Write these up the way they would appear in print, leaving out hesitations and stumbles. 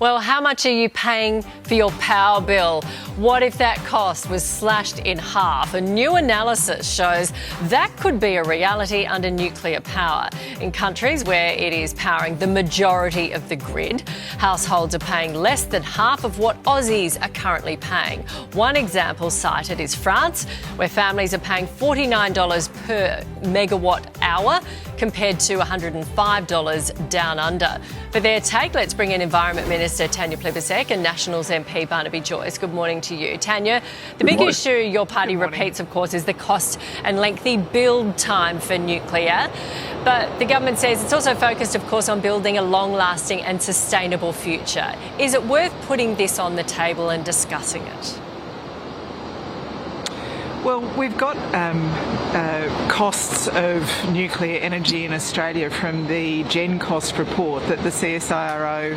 Well, how much are you paying for your power bill? What if that cost was slashed in half? A new analysis shows that could be a reality under nuclear power. In countries where it is powering the majority of the grid, households are paying less than half of what Aussies are currently paying. One example cited is France, where families are paying $49 per megawatt hour compared to $105 down under. For their take, let's bring in Environment Minister Tanya Plibersek and Nationals MP Barnaby Joyce. Good morning to you. Tanya, the big issue your party repeats, of course, is the cost and lengthy build time for nuclear. But the government says it's also focused, of course, on building a long-lasting and sustainable future. Is it worth putting this on the table and discussing it? Well, we've got costs of nuclear energy in Australia from the Gen Cost report that the CSIRO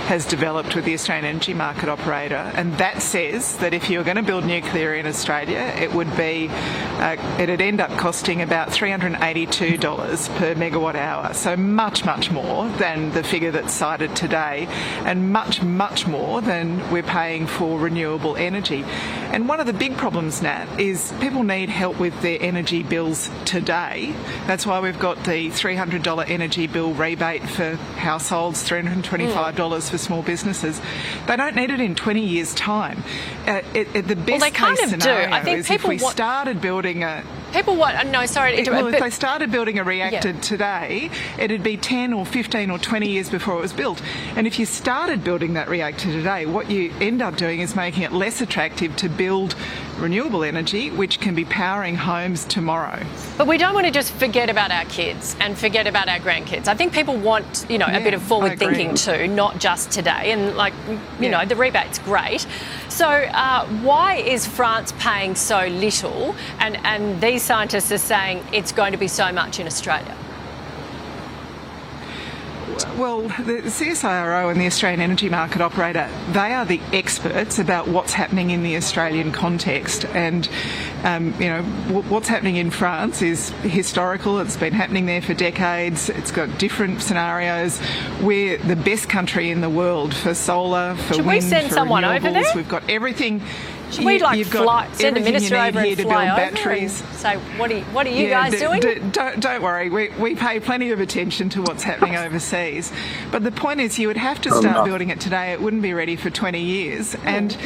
has developed with the Australian Energy Market Operator, and that says that if you're going to build nuclear in Australia, it'd end up costing about $382 per megawatt hour, so much, much more than the figure that's cited today, and much, much more than we're paying for renewable energy. And one of the big problems, Nat, is people need help with their energy bills today. That's why we've got the $300 energy bill rebate for households, $325 for small businesses. They don't need it in 20 years' time. The best case scenario is if we started building a... if they started building a reactor today, it'd be 10 or 15 or 20 years before it was built. And if you started building that reactor today, what you end up doing is making it less attractive to build renewable energy, which can be powering homes tomorrow. But we don't want to just forget about our kids and forget about our grandkids. I think people want, a bit of forward thinking too, not just today. And the rebate's great. So why is France paying so little? And these scientists are saying it's going to be so much in Australia. Well, the CSIRO and the Australian Energy Market Operator, they are the experts about what's happening in the Australian context. And, what's happening in France is historical. It's been happening there for decades. It's got different scenarios. We're the best country in the world for solar, for Should wind, we send for someone renewables. We've We've got everything. Should we send a minister over and fly over batteries? And say, what are you guys doing? Don't worry, we pay plenty of attention to what's happening overseas. But the point is, you would have to start building it today. It wouldn't be ready for 20 years. And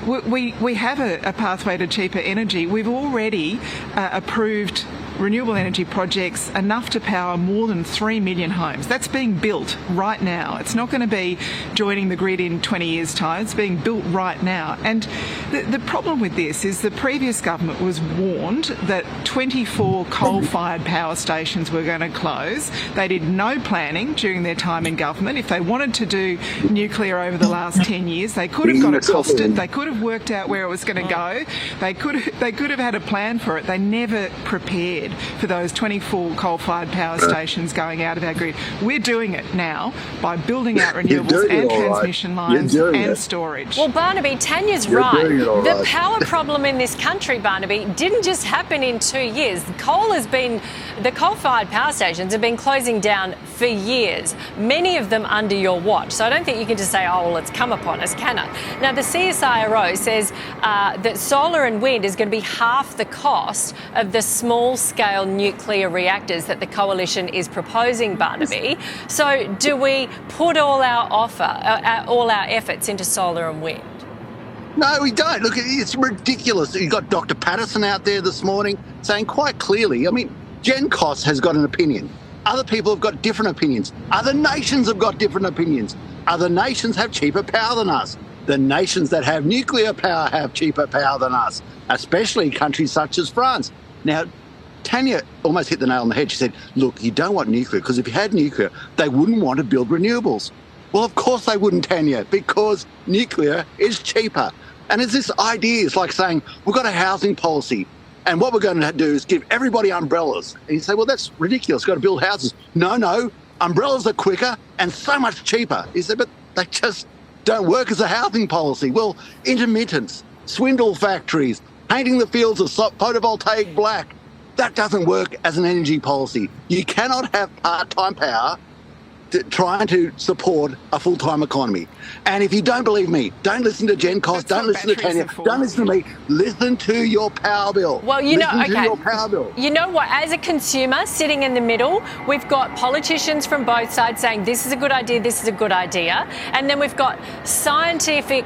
we have a pathway to cheaper energy. We've already approved renewable energy projects enough to power more than 3 million homes. That's being built right now. It's not going to be joining the grid in 20 years' time. It's being built right now. And the problem with this is the previous government was warned that 24 coal-fired power stations were going to close. They did no planning during their time in government. If they wanted to do nuclear over the last 10 years, they could have got it costed. They could have worked out where it was going to go. They could have had a plan for it. They never prepared for those 24 coal-fired power stations going out of our grid. We're doing it now by building out renewables and transmission lines and storage. Well, Barnaby, Tanya's right. The power problem in this country, Barnaby, didn't just happen in 2 years. The coal-fired power stations have been closing down for years, many of them under your watch. So I don't think you can just say, it's come upon us, can it? Now, the CSIRO says that solar and wind is going to be half the cost of the small-scale nuclear reactors that the coalition is proposing, Barnaby. So do we put all our efforts into solar and wind? No, we don't. Look, it's ridiculous. You've got Dr. Paterson out there this morning saying quite clearly, Gen Cost has got an opinion. Other people have got different opinions. Other nations have got different opinions. Other nations have cheaper power than us. The nations that have nuclear power have cheaper power than us, especially countries such as France. Now, Tanya almost hit the nail on the head. She said, look, you don't want nuclear because if you had nuclear, they wouldn't want to build renewables. Well, of course they wouldn't, Tanya, because nuclear is cheaper. And it's this idea, it's like saying, we've got a housing policy and what we're going to do is give everybody umbrellas. And you say, well, that's ridiculous, got to build houses. No, umbrellas are quicker and so much cheaper. You say, but they just don't work as a housing policy. Well, intermittence, swindle factories, painting the fields of photovoltaic black, that doesn't work as an energy policy. You cannot have part-time power trying to support a full-time economy. And if you don't believe me, don't listen to Jen Cost, don't listen to Tanya, don't listen to me, listen to your power bill. Well, you know, listen to okay. your power bill. You know what? As a consumer sitting in the middle, we've got politicians from both sides saying this is a good idea, this is a good idea. And then we've got scientific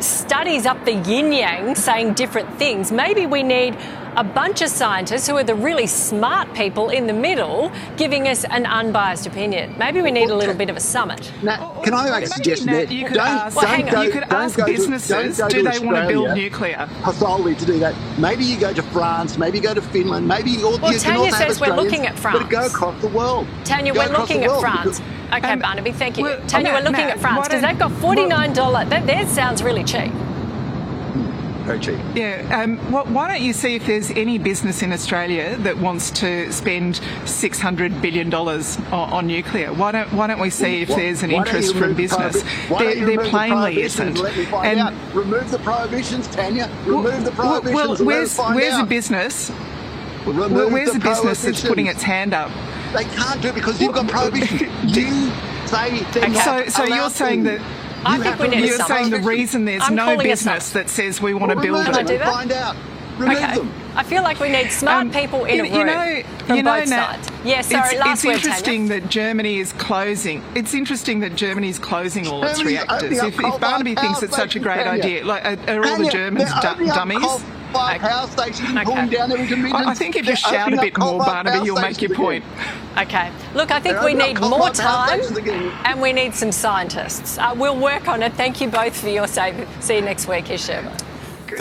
studies up the yin-yang saying different things. Maybe we need a bunch of scientists who are the really smart people in the middle giving us an unbiased opinion. Maybe we need a little bit of a summit. Now, can I make a suggestion there? You could ask businesses, do they want to build nuclear? Solely to do that. Maybe you go to France, maybe you go to Finland, maybe you Tanya says we're looking at France. But go across the world. Tanya, we're looking at France. Okay, Barnaby, thank you. Tanya, we're looking at France because they've got $49. That sounds really cheap. Very cheap. Yeah. Why don't you see if there's any business in Australia that wants to spend $600 billion on nuclear? Why don't we see if there's an interest from business? There plainly isn't. Remove the prohibitions, Tanya. Remove the prohibitions. Where's a business? Where's a business that's putting its hand up? They can't do it because you've got prohibitions. You say so you're saying that. I think we need You're saying the reason there's no business that says we want to build it. Find out. Remove them. I feel like we need smart people in a room from both sides. Yeah, sorry, last word, It's interesting that Germany is closing. It's interesting that Germany's closing all its reactors. If Barnaby thinks it's such a great idea, like are all the Germans dummies? Power stations and pulling down their intermittent. I think if you shout a bit more, Barnaby, you'll make your point. Okay. Look, I think we need more time and we need some scientists. We'll work on it. Thank you both for your say. See you next week. Here's Sherma.